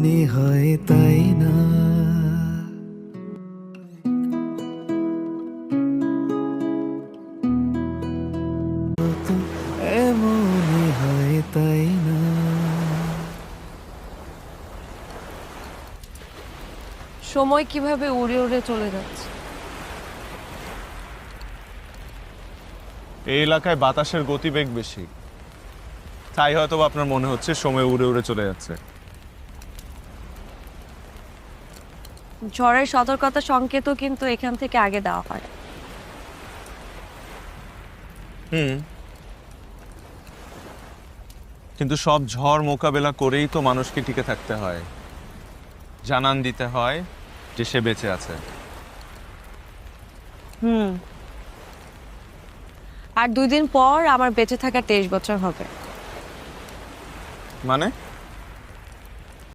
এমনই হয় তাই না? তো এমনই হয় তাই না? সময় কিভাবে উড়ে উড়ে চলে যাচ্ছে। এই এলাকায় বাতাসের গতিবেগ বেশি, তাই হয়তো বা আপনার মনে হচ্ছে সময় উড়ে উড়ে চলে যাচ্ছে। ঝড়ের সতর্কতা সংকেতও কিন্তু এখান থেকে আগে দেওয়া হয়। হুম, কিন্তু সব ঝড় মোকাবেলা করেই তো মানুষকে টিকে থাকতে হয়, জানান দিতে হয় যে সে বেঁচে আছে। হুম। আর 2 দিন পর আমার বেঁচে থাকা 23 বছর হবে। মানে